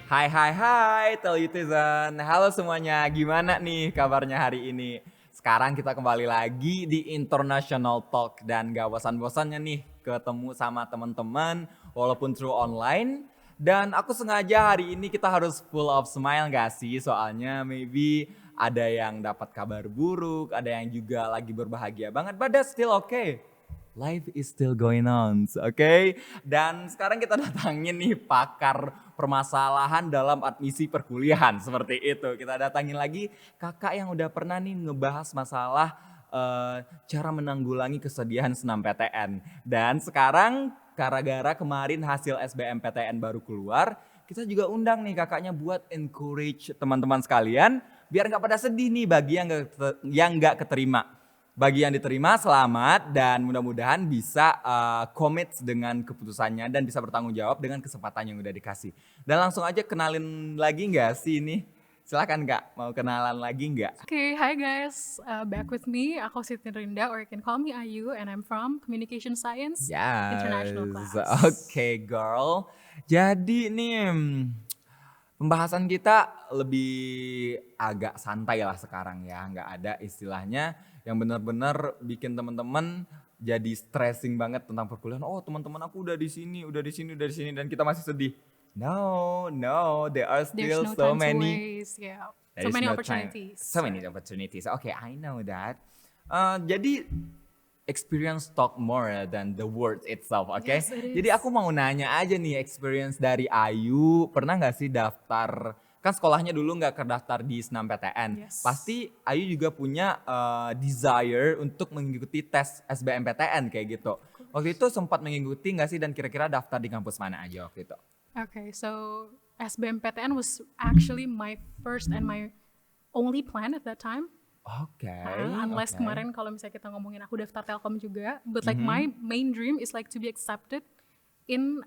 Hai Telutizen. Halo semuanya, gimana nih kabarnya hari ini? Sekarang kita kembali lagi di International Talk dan gak bosan-bosannya nih ketemu sama teman-teman walaupun through online. Dan aku sengaja hari ini kita harus full of smile gak sih? Soalnya maybe ada yang dapat kabar buruk, ada yang juga lagi berbahagia banget, but that's still okay. Life is still going on, oke? Dan sekarang kita datangin nih pakar permasalahan dalam admisi perkuliahan seperti itu. Kita datangin lagi kakak yang udah pernah nih ngebahas masalah cara menanggulangi kesedihan senam PTN. Dan sekarang gara-gara kemarin hasil SBMPTN baru keluar, kita juga undang nih kakaknya buat encourage teman-teman sekalian biar nggak pada sedih nih bagi yang nggak keterima. Bagi yang diterima selamat dan mudah-mudahan bisa commit dengan keputusannya dan bisa bertanggung jawab dengan kesempatan yang udah dikasih. Dan langsung aja kenalin lagi nggak sih ini? Silakan Kak, mau kenalan lagi nggak? Okay, hi guys. Back with me. Ako si Tinrinda, or you can call me Ayu, and I'm from Communication Science International Yes, Class. oke girl. Jadi nih pembahasan kita lebih agak santai lah sekarang ya, nggak ada istilahnya yang benar-benar bikin teman-teman jadi stressing banget tentang perkuliahan. Oh teman-teman aku udah di sini, dan kita masih sedih. No, there are There's still no so time to many. waste. Yeah, There so is many no time. opportunities. So many opportunities. Okay, I know that. Jadi experience talk more than the words itself, oke? Yes, it Jadi is. aku mau nanya aja nih experience dari Ayu, pernah nggak sih daftar? Kan sekolahnya dulu nggak terdaftar di SNMPTN. Yes. Pasti Ayu juga punya desire untuk mengikuti tes SBMPTN kayak gitu. Waktu itu sempat mengikuti nggak sih dan kira-kira daftar di kampus mana aja waktu itu? Okay, so SBMPTN was actually my first and my only plan at that time. Oke. Unless oke. kemarin kalau misalnya kita ngomongin aku daftar Telkom juga, but like my main dream is like to be accepted in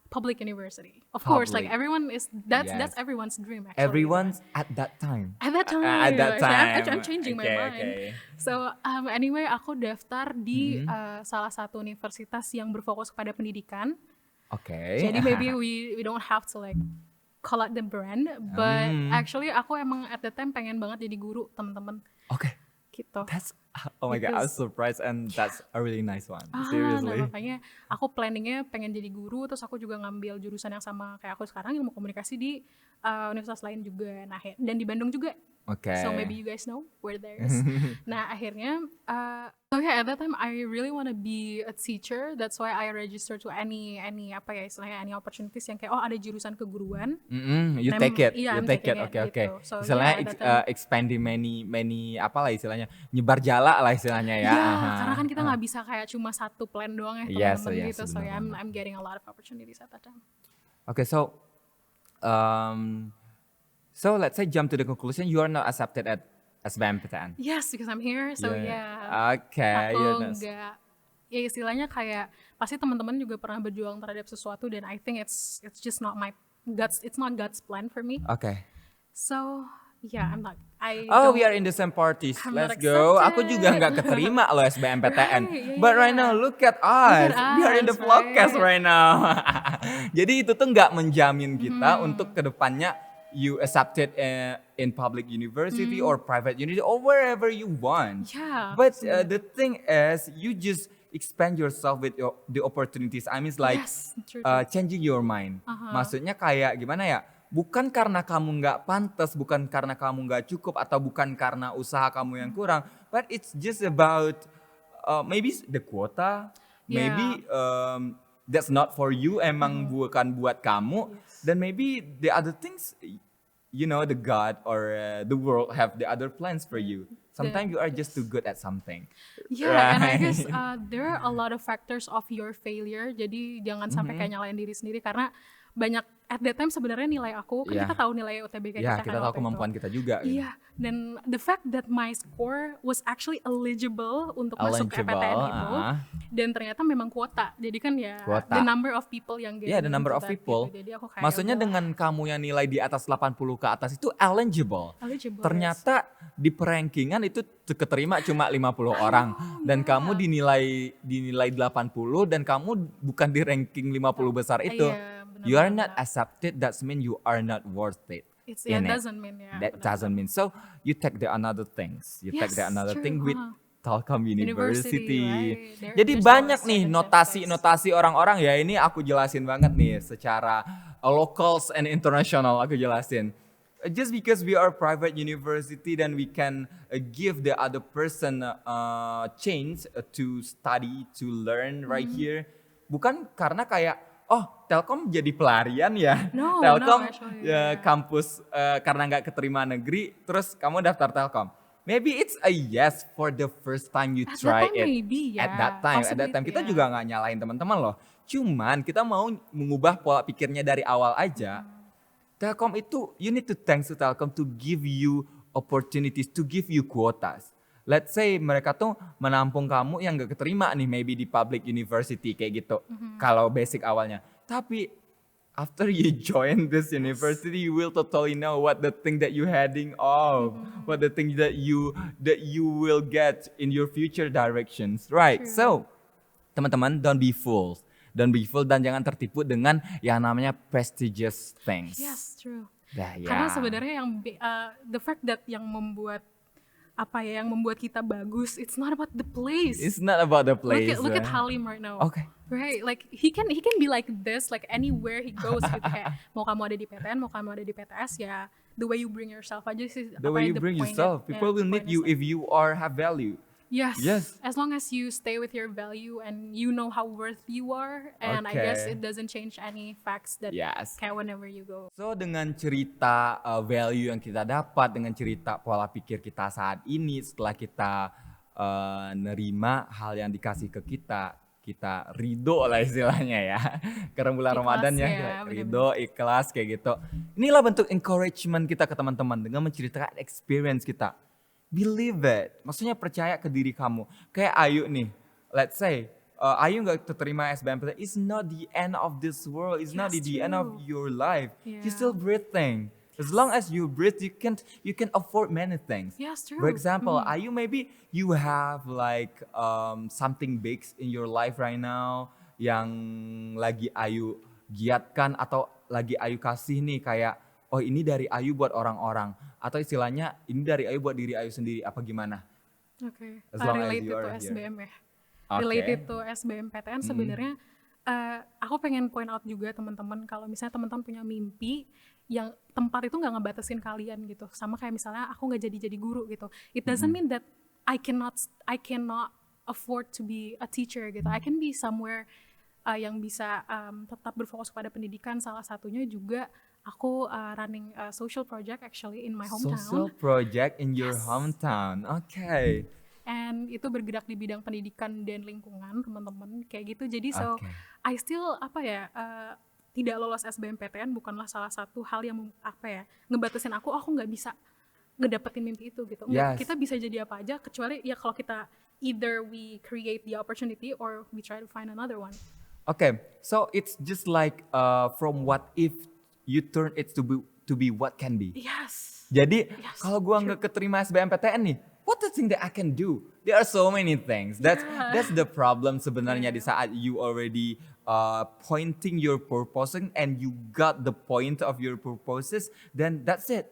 public university. Of course, like Public. everyone is that's Yes. everyone's dream actually. Everyone's at that time. At that time. At that time. I'm changing my Okay, mind. okay. So anyway, aku daftar di salah satu universitas yang berfokus kepada pendidikan. Oke. Jadi maybe we don't have to like call out the brand, but actually aku emang at that time pengen banget jadi guru, teman-teman. Oke. Gitu. That's oh my god, I'm Because- surprised and that's a really nice one. Nah Seriously. makanya aku planningnya pengen jadi guru, terus aku juga ngambil jurusan yang sama kayak aku sekarang, ilmu komunikasi di universitas lain juga. Nah, dan di Bandung juga. Oke. So maybe you guys know where there is. Nah akhirnya, so yeah, at that time I really want to be a teacher. That's why I registered to any apa ya istilahnya any opportunities yang kayak ada jurusan keguruan. You I'm- take it, iya, you I'm take it. taking it, Oke. gitu. So, Istilahnya yeah, at that time- expanding many apalah istilahnya, nyebar jala lah istilahnya ya. Ya, Aha. karena kan kita nggak bisa kayak cuma satu plan doang ya Yes, teman-teman yes, gitu. So benar yeah, banget. I'm getting a lot of opportunities at that time. Okay, so let's say jump to the conclusion you are not accepted at SBMPTN. Yes, because I'm here. So yeah. Oke, Aku yes. nggak, ya istilahnya kayak pasti teman-teman juga pernah berjuang terhadap sesuatu dan I think it's just not my it's not God's plan for me. Oke. So yeah, I'm not. Oh, we are in the same parties. I'm Let's not go. Aku accepted. juga nggak keterima loh SBMPTN. Right, But right yeah. now, look at us. We are in the us, vlogcast right? right now. Jadi itu tuh nggak menjamin kita untuk kedepannya you accepted in public university or private university or wherever you want. Yeah, But the thing is, you just expand yourself with the opportunities. I mean, like Yes, true. changing your mind. Maksudnya kayak gimana ya? Bukan karena kamu nggak pantas, bukan karena kamu nggak cukup, atau bukan karena usaha kamu yang kurang, but it's just about maybe the quota, Yeah. maybe that's not for you, emang bukan buat kamu, dan maybe the other things, you know, the God or the world have the other plans for you. Sometimes you are just too good at something. Yeah, and I Right. guess there are a lot of factors of your failure. Jadi jangan sampai kayak nyalain diri sendiri karena banyak at that time sebenarnya nilai aku kan Yeah. kita tahu nilai UTBK Ya, kita kita kan tahu waktu kemampuan itu. kita juga. Gitu. Iya, dan the fact that my score was actually eligible untuk masuk ke PTN itu, dan ternyata memang kuota. Jadi kan ya Kuota. the number of people yang get Yeah, the number into of that people. gitu. Jadi aku kayak Maksudnya udah dengan kamu yang nilai di atas 80 ke atas itu eligible. eligible. Ternyata di perankingan itu keterima cuma 50 orang dan kamu dinilai 80 dan kamu bukan di ranking 50 besar itu. Iya, You are benar. not accepted, that means you are not worth it. It in it. doesn't mean ya. That doesn't mean. So you take the another things. You take the Yes, another true. thing with Telkom University, University. right? Jadi There's banyak always nih second safe place. notasi-notasi orang-orang ya. Ini aku jelasin banget nih secara locals and international aku jelasin. Just because we are private university, then we can give the other person chance to study, to learn right here. Bukan karena kayak, oh Telkom jadi pelarian ya. No, Telkom actually, ya, yeah. kampus karena nggak keterima negeri, terus kamu daftar Telkom. Maybe it's a yes for the first time you At that try time, it. maybe, At yeah. that time Possibility, kita yeah. juga nggak nyalain teman-teman loh. Cuman kita mau mengubah pola pikirnya dari awal aja. Telkom itu, you need to thanks to Telkom to give you opportunities, to give you quotas. Let's say mereka tuh menampung kamu yang gak keterima nih, maybe di public university kayak gitu. Kalau basic awalnya. Tapi after you join this university, you will totally know what the thing that you heading off, what the thing that you will get in your future directions, right? True. So, teman-teman, don't be fools. Don't be fooled dan jangan tertipu dengan yang namanya prestigious things. Yes, true. Dah, ya. Karena sebenarnya yang the fact that yang membuat yang membuat kita bagus, it's not about the place. It's not about the place. Look at Halim right now. Okay. Right, like he can be like this, like anywhere he goes gitu kayak mau kamu ada di PTN, mau kamu ada di PTS ya, the way you bring yourself aja sih. The way you bring yourself, people will need you if you have value. Yes. Yes. As long as you stay with your value and you know how worth you are, and I guess Okay. it doesn't change any facts that Yes. kayak whenever you go. So dengan cerita value yang kita dapat, dengan cerita pola pikir kita saat ini, setelah kita nerima hal yang dikasih ke kita ridho lah istilahnya ya. Karena bulan Ikhlas Ramadan ya, ya, kita bener-bener. ridho, ikhlas kayak gitu. Inilah bentuk encouragement kita ke teman-teman dengan menceritakan experience kita. Believe it, maksudnya percaya ke diri kamu. Kayak Ayu nih, let's say Ayu nggak terima SBMPTN, it's not the end of this world, it's not Yes, the end of true. your life. Yeah. You're still breathing. As long as you breathe, you can afford many things. Yes, true. For example, Ayu, maybe you have like something big in your life right now yang lagi Ayu giatkan atau lagi Ayu kasih nih kayak, oh ini dari Ayu buat orang-orang. Atau istilahnya ini dari Ayu buat diri Ayu sendiri, apa gimana? Oke. As long as Related you to are here. SBM ya. Okay. Related to SBMPTN sebenarnya aku pengen point out juga teman-teman kalau misalnya teman-teman punya mimpi yang tempat itu nggak ngebatasin kalian gitu. Sama kayak misalnya aku nggak jadi guru gitu. It doesn't mean that I cannot afford to be a teacher gitu. I can be somewhere yang bisa tetap berfokus pada pendidikan. Salah satunya juga aku running a social project actually in my hometown. Social project in your Yes. hometown. Okay. And itu bergerak di bidang pendidikan dan lingkungan teman-teman kayak gitu. Jadi so Okay. I still tidak lolos SBMPTN bukanlah salah satu hal yang ngebatasin aku nggak bisa ngedapetin mimpi itu gitu. Nggak, Yes. kita bisa jadi apa aja kecuali ya kalau kita either we create the opportunity or we try to find another one. Okay, so it's just like from what if you turn it to be what can be. Yes. Jadi Yes, kalau gua nggak keterima SBMPTN nih, what the thing that I can do? There are so many things. That's the problem sebenarnya di saat you already pointing your purposing and you got the point of your purposes, then that's it.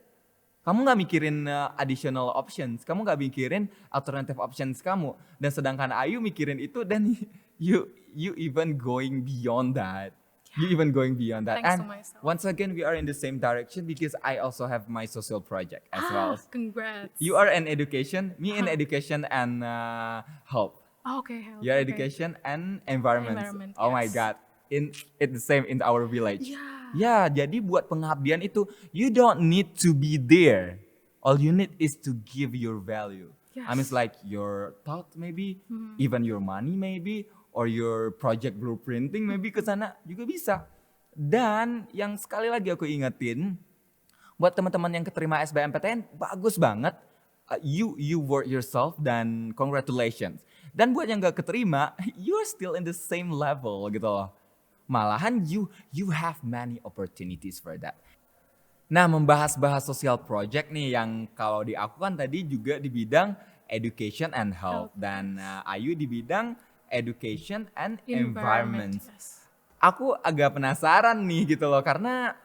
Kamu nggak mikirin additional options, kamu nggak mikirin alternative options kamu. Dan sedangkan Ayu mikirin itu dan you even going beyond that. You even going beyond that. Thanks And to myself. once again, we are in the same direction because I also have my social project as well. Congrats. You are in education, me in education and health. Okay. You are okay. education and environment. Environment, Oh my yes. God, it's the same in our village. Yeah. Ya, jadi buat pengabdian itu, you don't need to be there. All you need is to give your value. I mean, Yes. like your thought maybe, even your money maybe, or your project blueprinting maybe ke sana juga bisa. Dan yang sekali lagi aku ingetin, buat teman-teman yang keterima SBMPTN, bagus banget. You work yourself dan congratulations. Dan buat yang gak keterima, you're still in the same level gitu loh. Malahan you have many opportunities for that. Nah, membahas-bahas social project nih yang kalau di aku kan tadi juga di bidang education and health dan Ayu di bidang education and environment. Yes. aku agak penasaran nih gitu loh karena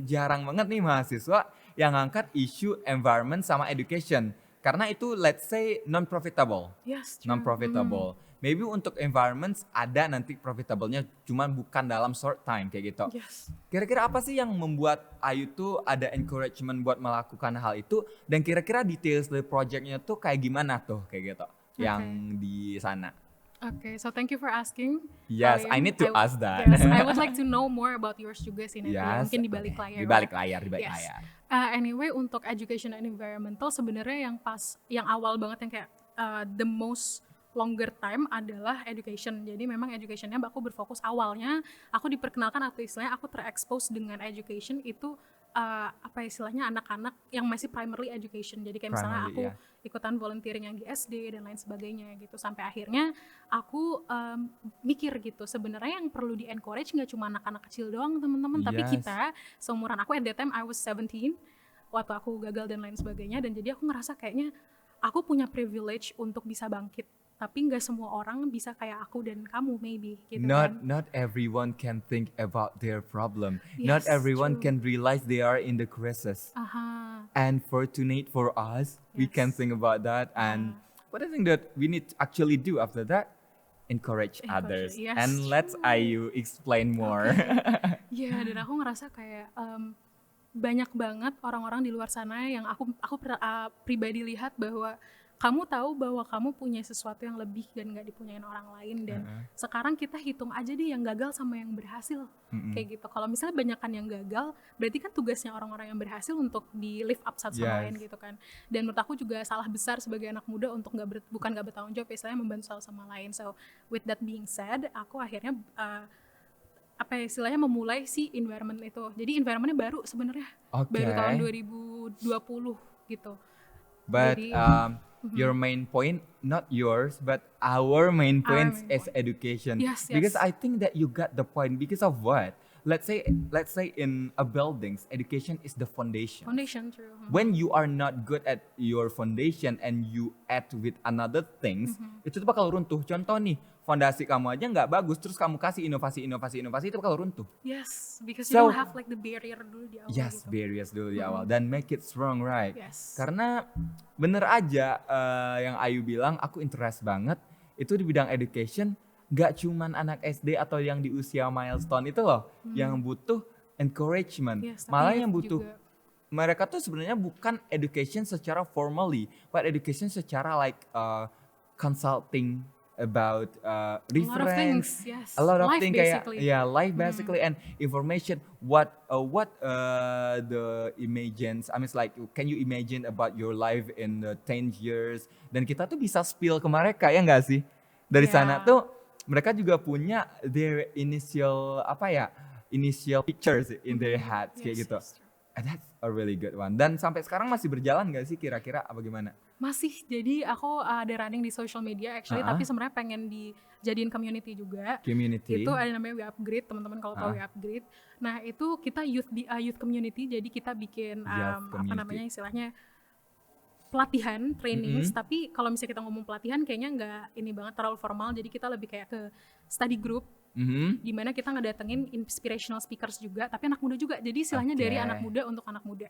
jarang banget nih mahasiswa yang ngangkat isu environment sama education. Karena itu let's say non-profitable. Yes, true. Non-profitable. Maybe untuk environments ada nanti profitable-nya cuman bukan dalam short time kayak gitu. Yes. Kira-kira apa sih yang membuat Ayu tuh ada encouragement buat melakukan hal itu dan kira-kira details dari project-nya tuh kayak gimana tuh kayak gitu yang di sana? Okay, so thank you for asking. Yes, I Halim. need to ask that. Yes, I would like to know more about yours juga sih nanti. Yes, Mungkin di balik oke. layar. Di balik right? layar, di balik Yes. layar. Anyway, untuk education and environmental sebenarnya yang awal banget yang kayak the most longer time adalah education. Jadi memang educationnya aku berfokus awalnya aku diperkenalkan atau istilahnya aku terekspos dengan education itu apa istilahnya anak-anak yang masih primary education. Jadi kayak misalnya Primary, aku ya. ikutan volunteering yang di SD dan lain sebagainya gitu sampai akhirnya aku mikir gitu sebenarnya yang perlu di encourage nggak cuma anak-anak kecil doang teman-teman tapi Yes. kita seumuran aku at that time I was 17 waktu aku gagal dan lain sebagainya dan jadi aku ngerasa kayaknya aku punya privilege untuk bisa bangkit tapi nggak semua orang bisa kayak aku dan kamu maybe gitu kan. Not everyone can think about their problem. Not Yes, everyone true. can realize they are in the crisis. Aha. And fortunate for us, we can Yes. think about that. And what I think that we need to actually do after that, encourage Encourage, others. yes, And let's Ayu explain more. Iya, dan aku ngerasa kayak banyak banget orang-orang di luar sana yang aku pribadi lihat bahwa kamu tahu bahwa kamu punya sesuatu yang lebih dan nggak dipunyain orang lain dan sekarang kita hitung aja deh yang gagal sama yang berhasil kayak gitu. Kalau misalnya banyakan yang gagal, berarti kan tugasnya orang-orang yang berhasil untuk di lift up satu sama Yes. lain gitu kan. Dan menurut aku juga salah besar sebagai anak muda untuk bukan nggak bertanggung jawab, istilahnya membantu satu sama lain. So with that being said, aku akhirnya apa ya, istilahnya memulai si environment itu. Jadi environmentnya baru sebenarnya, baru Okay. tahun 2020 gitu. But Jadi, your main point, not yours, but our main point main is point. education. Yes, Because yes. I think that you got the point. Because of what? Let's say in a buildings, education is the foundation. foundation true. When you are not good at your foundation and you add with another things, itu tuh bakal runtuh. Contoh nih, fondasi kamu aja nggak bagus, terus kamu kasih inovasi itu bakal runtuh. Yes, because you So- don't have like the barrier dulu di awal Yes, gitu. barriers dulu di awal dan make it strong, right? Yes. Karena bener aja yang Ayu bilang, aku interest banget itu di bidang education. Gak cuman anak SD atau yang di usia milestone itu loh yang butuh encouragement. Yes, tapi Malah youth yang butuh juga. mereka tuh sebenarnya bukan education secara formally, but education secara like consulting about A lot of reference, things, yes. a lot of Life things kayak basically. life basically and information what the imagines. I mean it's like can you imagine about your life in 10 years dan kita tuh bisa spill ke mereka ya nggak sih? Dari Yeah. sana tuh mereka juga punya their initial pictures in their heads kayak Yes, gitu. yes, true. And that's a really good one. Dan sampai sekarang masih berjalan nggak sih kira-kira apa gimana? Masih, jadi aku ada running di social media actually, tapi sebenarnya pengen dijadiin community juga. Community. Itu ada namanya We Upgrade, teman-teman kalau tahu We Upgrade. Nah itu kita youth community, jadi kita bikin Youth apa community. namanya istilahnya pelatihan, trainings. Tapi kalau misalnya kita ngomong pelatihan, kayaknya nggak ini banget terlalu formal. Jadi kita lebih kayak ke study group, di mana kita ngedatengin inspirational speakers juga, tapi anak muda juga. Jadi istilahnya dari Oke. anak muda untuk anak muda.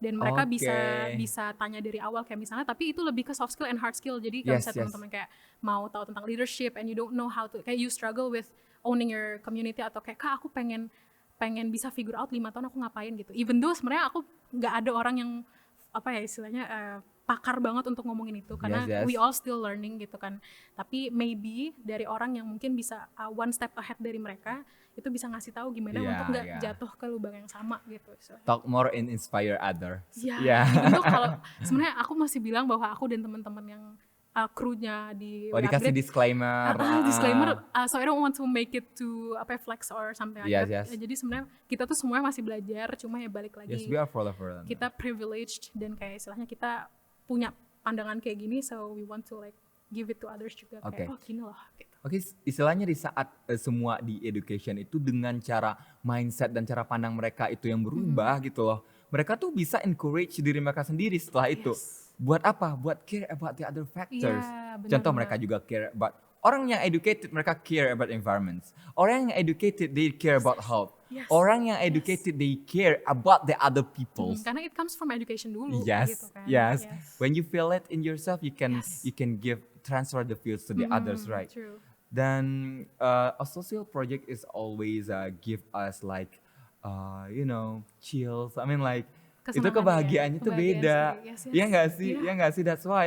Dan mereka Oke. bisa tanya dari awal kayak misalnya, tapi itu lebih ke soft skill and hard skill. Jadi kalau Yes, misalnya yes. teman-teman kayak mau tahu tentang leadership and you don't know how to, kayak you struggle with owning your community atau kayak Kak aku pengen bisa figure out 5 tahun aku ngapain gitu. Even though sebenarnya aku nggak ada orang yang apa ya istilahnya pakar banget untuk ngomongin itu karena Yes, yes. we all still learning gitu kan. Tapi maybe dari orang yang mungkin bisa one step ahead dari mereka itu bisa ngasih tahu gimana Yeah, untuk nggak yeah. jatuh ke lubang yang sama gitu. Talk more and inspire others. Ya, Yeah. even though kalau sebenarnya aku masih bilang bahwa aku dan teman-teman yang krunya di Oh We dikasih Upgrade, disclaimer. disclaimer, so I don't want to make it to flex or something like Yes, that. yes. Jadi sebenarnya kita tuh semuanya masih belajar, cuma ya balik lagi Yes, we are for kita privileged dan kayak istilahnya kita punya pandangan kayak gini, so we want to like give it to others juga Oke. kayak oh gini loh gitu. Oke, istilahnya di saat semua di education itu dengan cara mindset dan cara pandang mereka itu yang berubah gitu loh. Mereka tuh bisa encourage diri mereka sendiri setelah itu. Yes. Buat apa? Buat care about the other factors. Iya, benar, Contoh benar. mereka juga care about Orang yang educated mereka care about environments. Orang yang educated they care about health. Yes. Orang yang educated they care about the other people. Karena it comes from education dulu Yes, gitu kan. yes. When you feel it in yourself, you can Yes. transfer the feels to the others, right? True. Then a social project is always give us like chills. I mean like itu Kesenangan kebahagiaannya ya, tuh kebahagiaan beda. sendiri. Yes, yes. Iya nggak sih? Iya. Iya nggak sih? That's why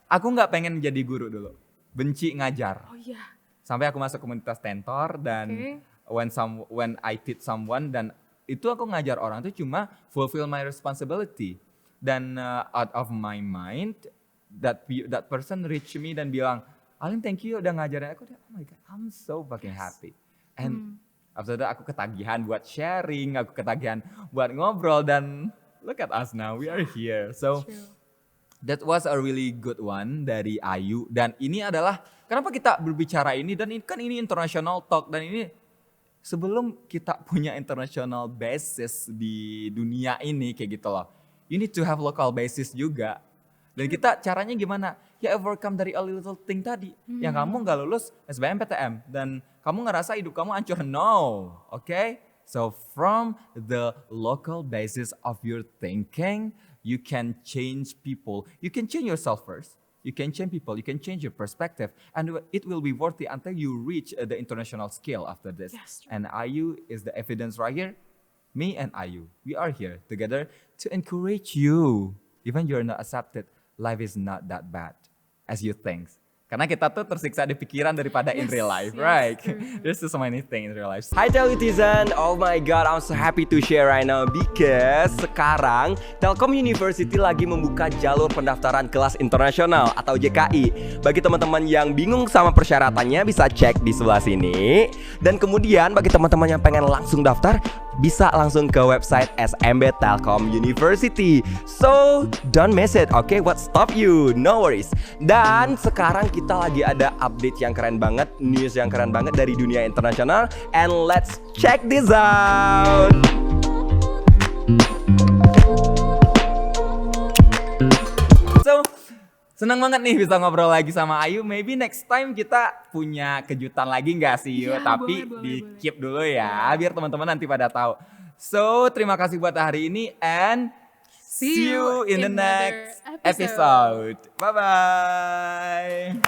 aku nggak pengen jadi guru dulu. Benci ngajar. Oh iya. Sampai aku masuk komunitas tentor dan when I teach someone dan itu aku ngajar orang itu cuma fulfill my responsibility. Dan out of my mind that person reach me dan bilang, "Alin, thank you udah ngajarin aku." Oh my god, I'm so fucking happy. And after that aku ketagihan buat sharing, aku ketagihan buat ngobrol dan look at us now, we are here. So True. that was a really good one dari Ayu dan ini adalah kenapa kita berbicara ini dan ini international talk dan ini sebelum kita punya international basis di dunia ini kayak gitu loh. You need to have local basis juga. Dan kita caranya gimana? Ya overcome dari a little thing tadi. Yang kamu nggak lulus SBMPTN dan kamu ngerasa hidup kamu hancur. No, okay? So from the local basis of your thinking, you can change people. You can change yourself first. You can change people. You can change your perspective. And it will be worth it until you reach the international scale after this. Yes, true. And Ayu is the evidence right here. Me and Ayu, we are here together to encourage you. Even you're not accepted, life is not that bad as you think. Karena kita tuh tersiksa di pikiran daripada in real life, right? True. There's so many things in real life. Hi Telutizen, oh my god, I'm so happy to share right now because sekarang Telkom University lagi membuka jalur pendaftaran kelas internasional atau JKI. Bagi teman-teman yang bingung sama persyaratannya bisa cek di sebelah sini. Dan kemudian bagi teman-teman yang pengen langsung daftar bisa langsung ke website SMB Telkom University. So don't miss it, okay? What stop you? No worries. Dan sekarang kita lagi ada update yang keren banget, news yang keren banget dari dunia internasional. And let's check this out. So, senang banget nih bisa ngobrol lagi sama Ayu. Maybe next time kita punya kejutan lagi nggak sih Yu? Iya, Tapi boleh, di boleh. keep dulu ya, biar teman-teman nanti pada tahu. So, terima kasih buat hari ini and see you in the next episode. Bye-bye.